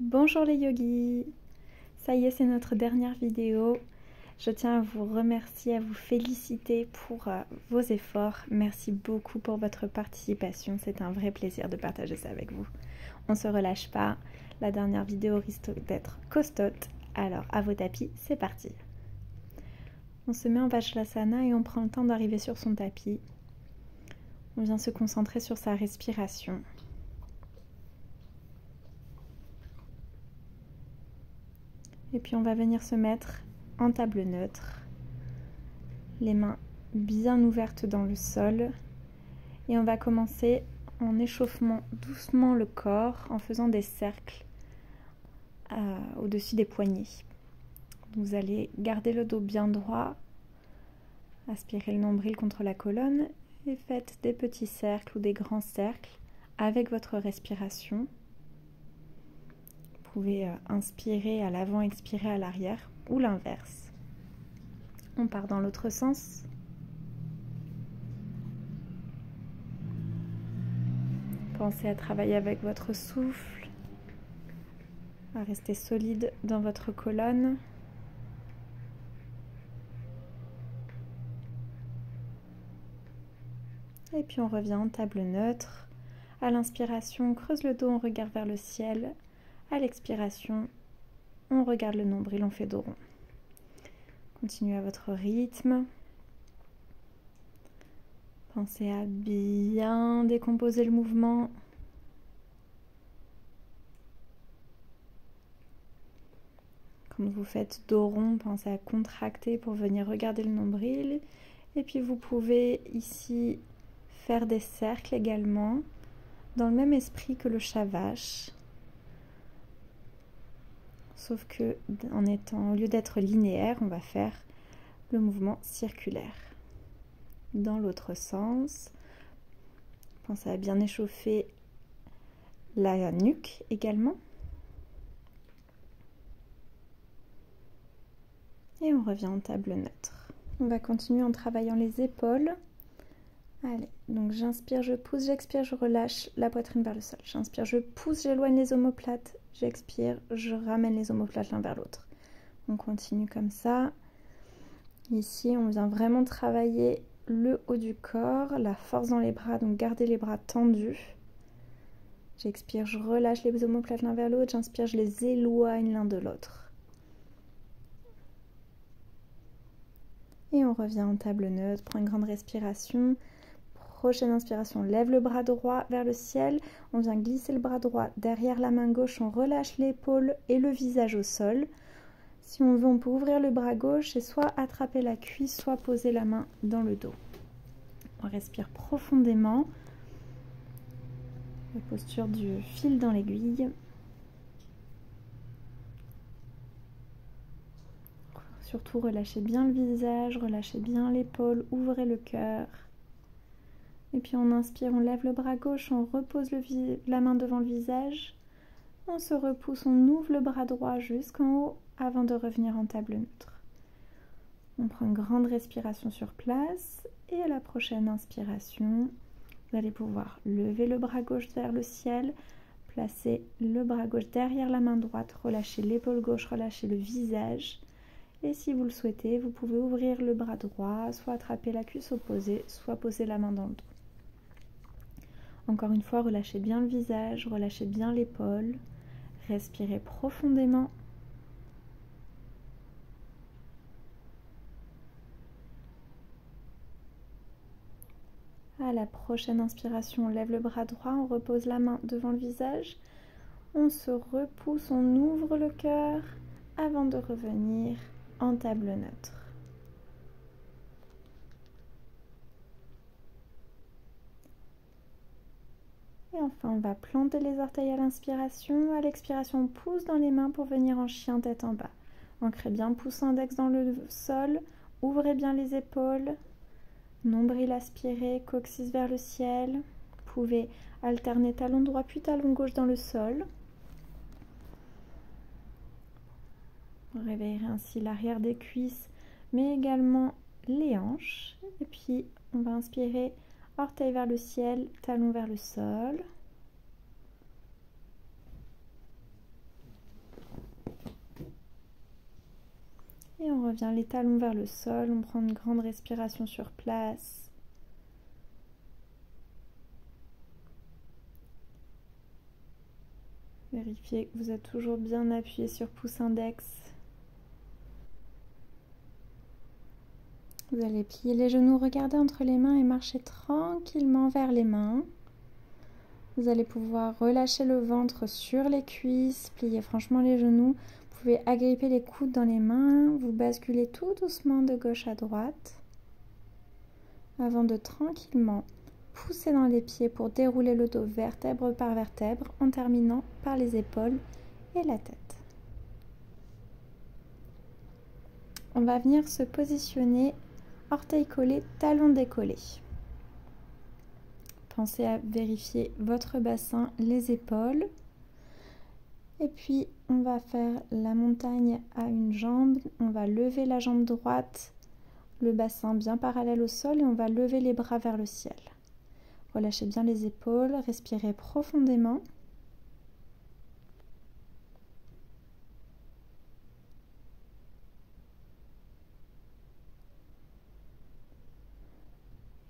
Bonjour les yogis, ça y est, c'est notre dernière vidéo. Je tiens à vous remercier, à vous féliciter pour vos efforts. Merci beaucoup pour votre participation, c'est un vrai plaisir de partager ça avec vous. On se relâche pas, la dernière vidéo risque d'être costaud, alors à vos tapis, c'est parti. On se met en Vajrasana et on prend le temps d'arriver sur son tapis. On vient se concentrer sur sa respiration. Et puis on va venir se mettre en table neutre, les mains bien ouvertes dans le sol. Et on va commencer en échauffant doucement le corps, en faisant des cercles au-dessus des poignets. Vous allez garder le dos bien droit, aspirez le nombril contre la colonne et faites des petits cercles ou des grands cercles avec votre respiration. Vous pouvez inspirer à l'avant, expirer à l'arrière ou l'inverse. On part dans l'autre sens. Pensez à travailler avec votre souffle, à rester solide dans votre colonne. Et puis on revient en table neutre. À l'inspiration, on creuse le dos, on regarde vers le ciel. À l'expiration, on regarde le nombril, on fait dos rond. Continuez à votre rythme. Pensez à bien décomposer le mouvement. Quand vous faites dos rond, pensez à contracter pour venir regarder le nombril. Et puis vous pouvez ici faire des cercles également, dans le même esprit que le Shavash. Sauf que au lieu d'être linéaire, on va faire le mouvement circulaire. Dans l'autre sens, pensez à bien échauffer la nuque également. Et on revient en table neutre. On va continuer en travaillant les épaules. Allez, donc j'inspire, je pousse, j'expire, je relâche la poitrine vers le sol. J'inspire, je pousse, j'éloigne les omoplates. J'expire, je ramène les omoplates l'un vers l'autre. On continue comme ça. Ici, on vient vraiment travailler le haut du corps, la force dans les bras, donc gardez les bras tendus. J'expire, je relâche les omoplates l'un vers l'autre. J'inspire, je les éloigne l'un de l'autre. Et on revient en table neutre, prends une grande respiration. Prochaine inspiration, lève le bras droit vers le ciel. On vient glisser le bras droit derrière la main gauche. On relâche l'épaule et le visage au sol. Si on veut, on peut ouvrir le bras gauche et soit attraper la cuisse, soit poser la main dans le dos. On respire profondément. La posture du fil dans l'aiguille. Surtout, relâchez bien le visage, relâchez bien l'épaule, ouvrez le cœur. Et puis on inspire, on lève le bras gauche, on repose la main devant le visage. On se repousse, on ouvre le bras droit jusqu'en haut avant de revenir en table neutre. On prend une grande respiration sur place et à la prochaine inspiration, vous allez pouvoir lever le bras gauche vers le ciel, placer le bras gauche derrière la main droite, relâcher l'épaule gauche, relâcher le visage. Et si vous le souhaitez, vous pouvez ouvrir le bras droit, soit attraper la cuisse opposée, soit poser la main dans le dos. Encore une fois, relâchez bien le visage, relâchez bien l'épaule, respirez profondément. À la prochaine inspiration, on lève le bras droit, on repose la main devant le visage, on se repousse, on ouvre le cœur avant de revenir en table neutre. Et enfin, on va planter les orteils à l'inspiration. À l'expiration, on pousse dans les mains pour venir en chien tête en bas. Ancrez bien pouce index dans le sol. Ouvrez bien les épaules. Nombril aspiré, coccyx vers le ciel. Vous pouvez alterner talon droit puis talon gauche dans le sol. Vous réveillerez ainsi l'arrière des cuisses, mais également les hanches. Et puis, on va inspirer. Orteil vers le ciel, talon vers le sol. revient les talons vers le sol, on prend une grande respiration sur place. Vérifiez que vous êtes toujours bien appuyé sur pouce index. Vous allez plier les genoux, regarder entre les mains et marcher tranquillement vers les mains. Vous allez pouvoir relâcher le ventre sur les cuisses, plier franchement les genoux. Vous pouvez agripper les coudes dans les mains, vous basculez tout doucement de gauche à droite avant de tranquillement pousser dans les pieds pour dérouler le dos vertèbre par vertèbre en terminant par les épaules et la tête. On va venir se positionner orteils collés, talons décollés. Pensez à vérifier votre bassin, les épaules. Et puis, on va faire la montagne à une jambe. On va lever la jambe droite, le bassin bien parallèle au sol et on va lever les bras vers le ciel. Relâchez bien les épaules, respirez profondément.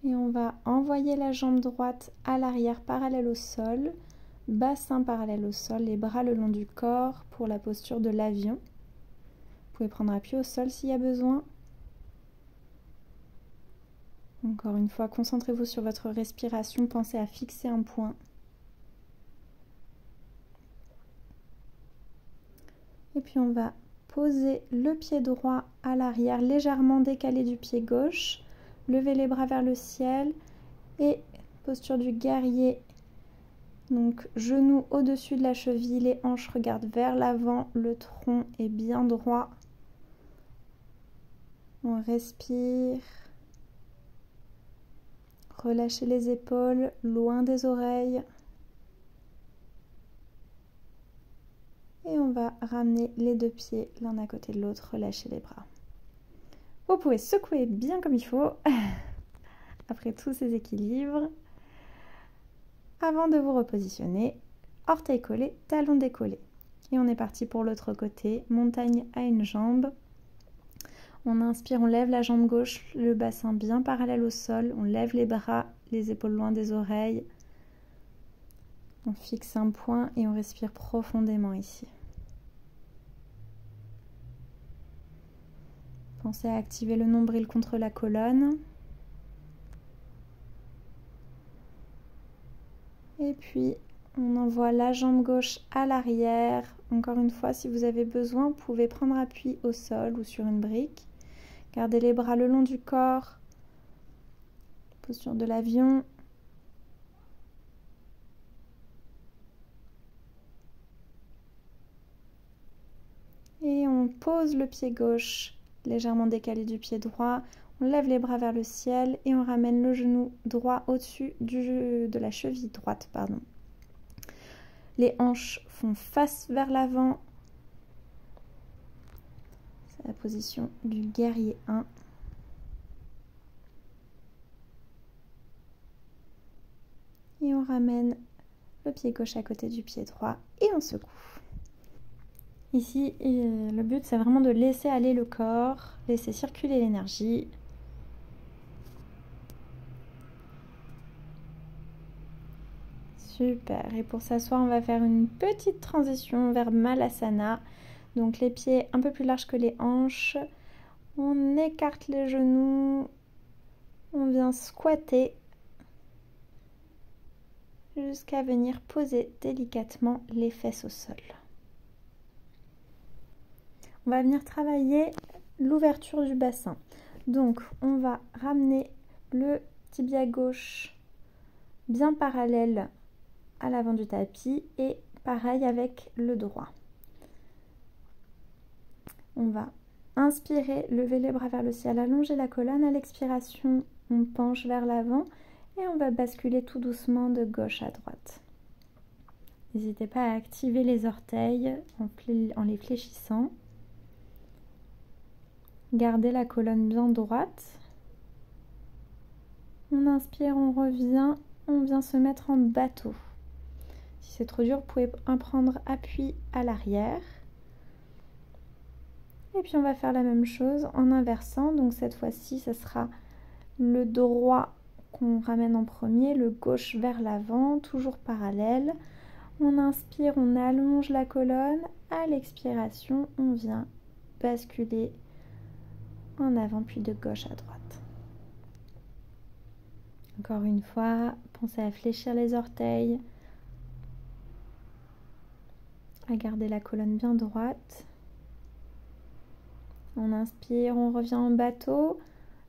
Et on va envoyer la jambe droite à l'arrière parallèle au sol, bassin parallèle au sol, les bras le long du corps pour la posture de l'avion. Vous pouvez prendre appui au sol s'il y a besoin. Encore une fois, concentrez-vous sur votre respiration, pensez à fixer un point. Et puis on va poser le pied droit à l'arrière, légèrement décalé du pied gauche. Levez les bras vers le ciel et posture du guerrier. Donc genoux au-dessus de la cheville, les hanches regardent vers l'avant, le tronc est bien droit. On respire. Relâchez les épaules, loin des oreilles. Et on va ramener les deux pieds l'un à côté de l'autre, relâchez les bras. Vous pouvez secouer bien comme il faut, après tous ces équilibres. Avant de vous repositionner, orteils collés, talons décollés. Et on est parti pour l'autre côté, montagne à une jambe. On inspire, on lève la jambe gauche, le bassin bien parallèle au sol. On lève les bras, les épaules loin des oreilles. On fixe un point et on respire profondément ici. Pensez à activer le nombril contre la colonne. Et puis, on envoie la jambe gauche à l'arrière. Encore une fois, si vous avez besoin, vous pouvez prendre appui au sol ou sur une brique. Gardez les bras le long du corps. Posture de l'avion. Et on pose le pied gauche légèrement décalé du pied droit. On lève les bras vers le ciel et on ramène le genou droit au-dessus de la cheville droite. Les hanches font face vers l'avant. C'est la position du guerrier 1. Et on ramène le pied gauche à côté du pied droit et on secoue. Ici, le but, c'est vraiment de laisser aller le corps, laisser circuler l'énergie. Super. Et pour s'asseoir, on va faire une petite transition vers Malasana. Donc les pieds un peu plus larges que les hanches. On écarte les genoux. On vient squatter jusqu'à venir poser délicatement les fesses au sol. On va venir travailler l'ouverture du bassin. Donc, on va ramener le tibia gauche bien parallèle à l'avant du tapis et pareil avec le droit. On va inspirer, lever les bras vers le ciel, allonger la colonne. À l'expiration, on penche vers l'avant et on va basculer tout doucement de gauche à droite. N'hésitez pas à activer les orteils en les fléchissant. Gardez la colonne bien droite. On inspire, on revient, on vient se mettre en bateau. Si c'est trop dur, vous pouvez prendre appui à l'arrière. Et puis on va faire la même chose en inversant. Donc cette fois-ci, ce sera le droit qu'on ramène en premier, le gauche vers l'avant, toujours parallèle. On inspire, on allonge la colonne. À l'expiration, on vient basculer en avant puis de gauche à droite. Encore une fois, pensez à fléchir les orteils, à garder la colonne bien droite. On inspire, on revient en bateau.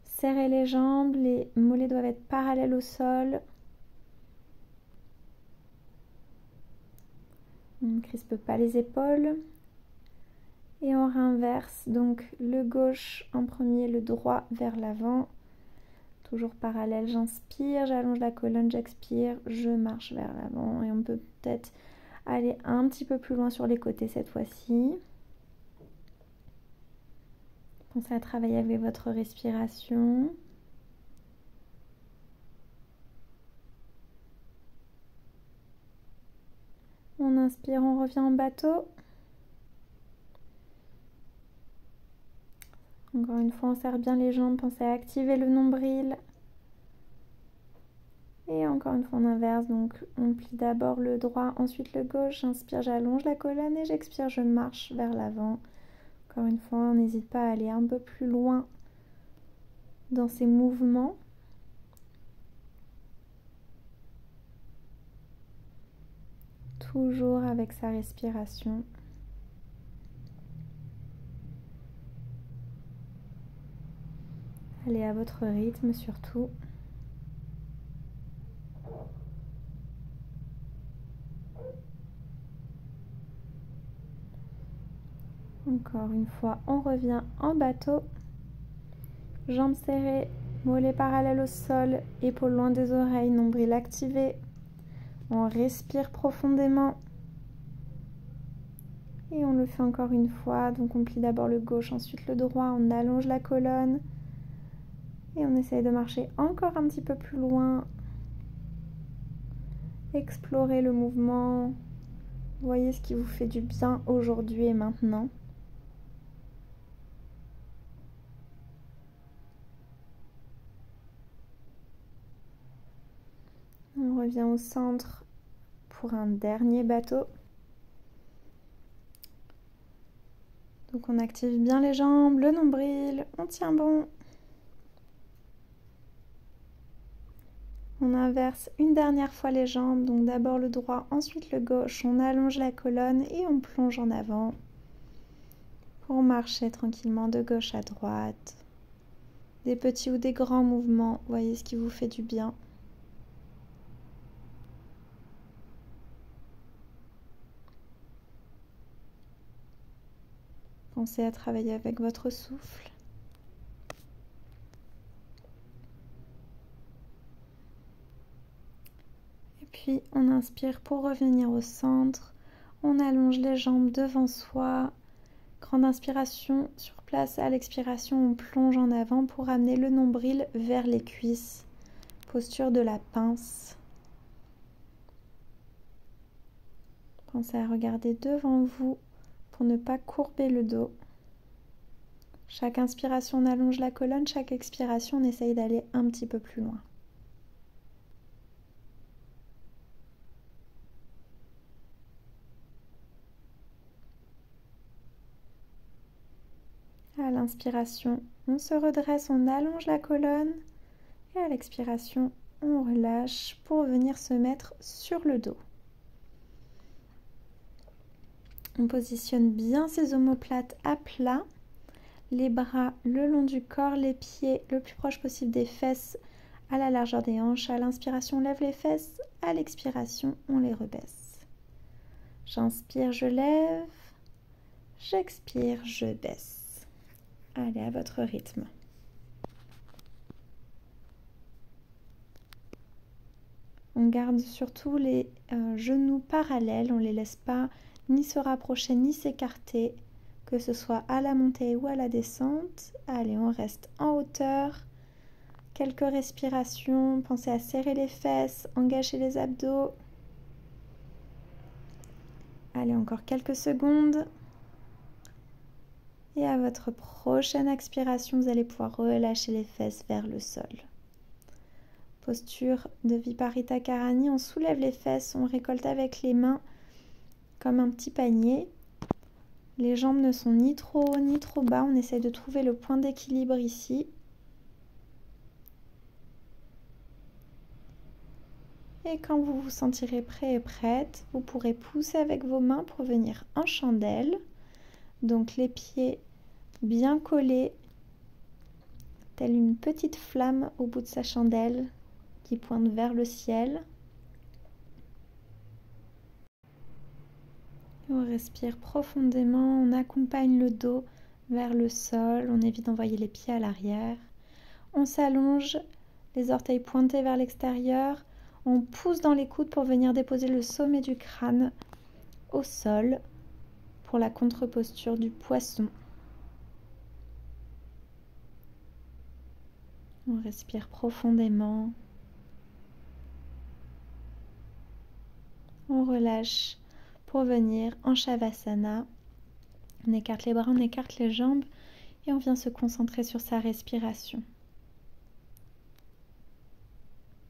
Serrez les jambes, les mollets doivent être parallèles au sol. On ne crispe pas les épaules. Et on réinverse, donc le gauche en premier, le droit vers l'avant. Toujours parallèle, j'inspire, j'allonge la colonne, j'expire, je marche vers l'avant. Et on peut peut-être aller un petit peu plus loin sur les côtés cette fois-ci. Pensez à travailler avec votre respiration. On inspire, on revient en bateau. Encore une fois, on serre bien les jambes, pensez à activer le nombril. Et encore une fois, on inverse, donc on plie d'abord le droit, ensuite le gauche. J'inspire, j'allonge la colonne et j'expire, je marche vers l'avant. Encore une fois, on n'hésite pas à aller un peu plus loin dans ces mouvements. Toujours avec sa respiration. Allez à votre rythme surtout. Encore une fois, on revient en bateau. Jambes serrées, mollets parallèles au sol, épaules loin des oreilles, nombril activé. On respire profondément. Et on le fait encore une fois. Donc on plie d'abord le gauche, ensuite le droit. On allonge la colonne. Et on essaye de marcher encore un petit peu plus loin. Explorez le mouvement. Voyez ce qui vous fait du bien aujourd'hui et maintenant. On revient au centre pour un dernier bateau. Donc on active bien les jambes, le nombril, on tient bon. On inverse une dernière fois les jambes, donc d'abord le droit, ensuite le gauche. On allonge la colonne et on plonge en avant pour marcher tranquillement de gauche à droite. Des petits ou des grands mouvements, voyez ce qui vous fait du bien. Pensez à travailler avec votre souffle. Et puis on inspire pour revenir au centre. On allonge les jambes devant soi. Grande inspiration sur place. À l'expiration, on plonge en avant pour amener le nombril vers les cuisses. Posture de la pince. Pensez à regarder devant vous pour ne pas courber le dos. Chaque inspiration, on allonge la colonne. Chaque expiration, on essaye d'aller un petit peu plus loin. À l'inspiration, on se redresse, on allonge la colonne. Et à l'expiration, on relâche pour venir se mettre sur le dos. On positionne bien ses omoplates à plat. Les bras le long du corps, les pieds le plus proche possible des fesses à la largeur des hanches. À l'inspiration, on lève les fesses. À l'expiration, on les rebaisse. J'inspire, je lève. J'expire, je baisse. Allez, à votre rythme. On garde surtout les genoux parallèles. On ne les laisse pas ni se rapprocher ni s'écarter, que ce soit à la montée ou à la descente. Allez, on reste en hauteur. Quelques respirations. Pensez à serrer les fesses, engager les abdos. Allez, encore quelques secondes. Et à votre prochaine expiration, vous allez pouvoir relâcher les fesses vers le sol. Posture de Viparita Karani, on soulève les fesses, on récolte avec les mains comme un petit panier. Les jambes ne sont ni trop haut ni trop bas, on essaie de trouver le point d'équilibre ici. Et quand vous vous sentirez prêt et prête, vous pourrez pousser avec vos mains pour venir en chandelle. Donc les pieds bien collés, telle une petite flamme au bout de sa chandelle qui pointe vers le ciel. On respire profondément, on accompagne le dos vers le sol, on évite d'envoyer les pieds à l'arrière. On s'allonge, les orteils pointés vers l'extérieur. On pousse dans les coudes pour venir déposer le sommet du crâne au sol pour la contre-posture du poisson. On respire profondément. On relâche pour venir en Shavasana. On écarte les bras, on écarte les jambes et on vient se concentrer sur sa respiration.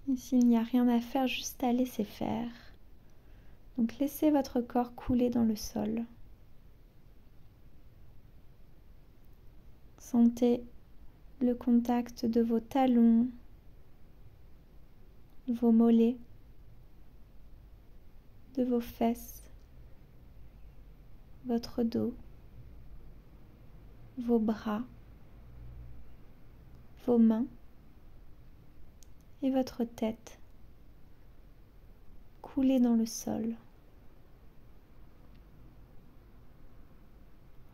Ici, il n'y a rien à faire, juste à laisser faire. Donc laissez votre corps couler dans le sol. Sentez le contact de vos talons, de vos mollets, de vos fesses, votre dos, vos bras, vos mains et votre tête couler dans le sol.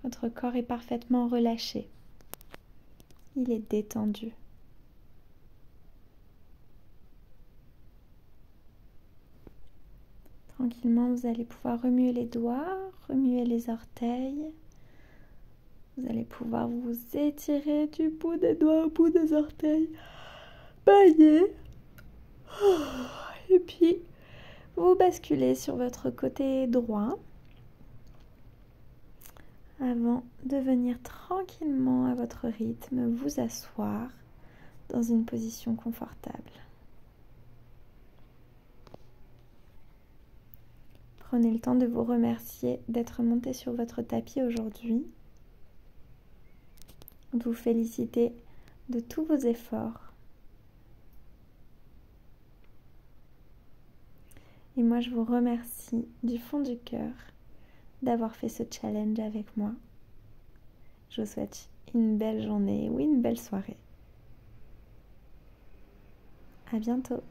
Votre corps est parfaitement relâché. Il est détendu. Tranquillement, vous allez pouvoir remuer les doigts, remuer les orteils. Vous allez pouvoir vous étirer du bout des doigts au bout des orteils. Bailler. Et puis, vous basculez sur votre côté droit avant de venir tranquillement à votre rythme vous asseoir dans une position confortable. Prenez le temps de vous remercier d'être monté sur votre tapis aujourd'hui. Vous félicitez de tous vos efforts. Et moi, je vous remercie du fond du cœur d'avoir fait ce challenge avec moi. Je vous souhaite une belle journée ou une belle soirée. À bientôt.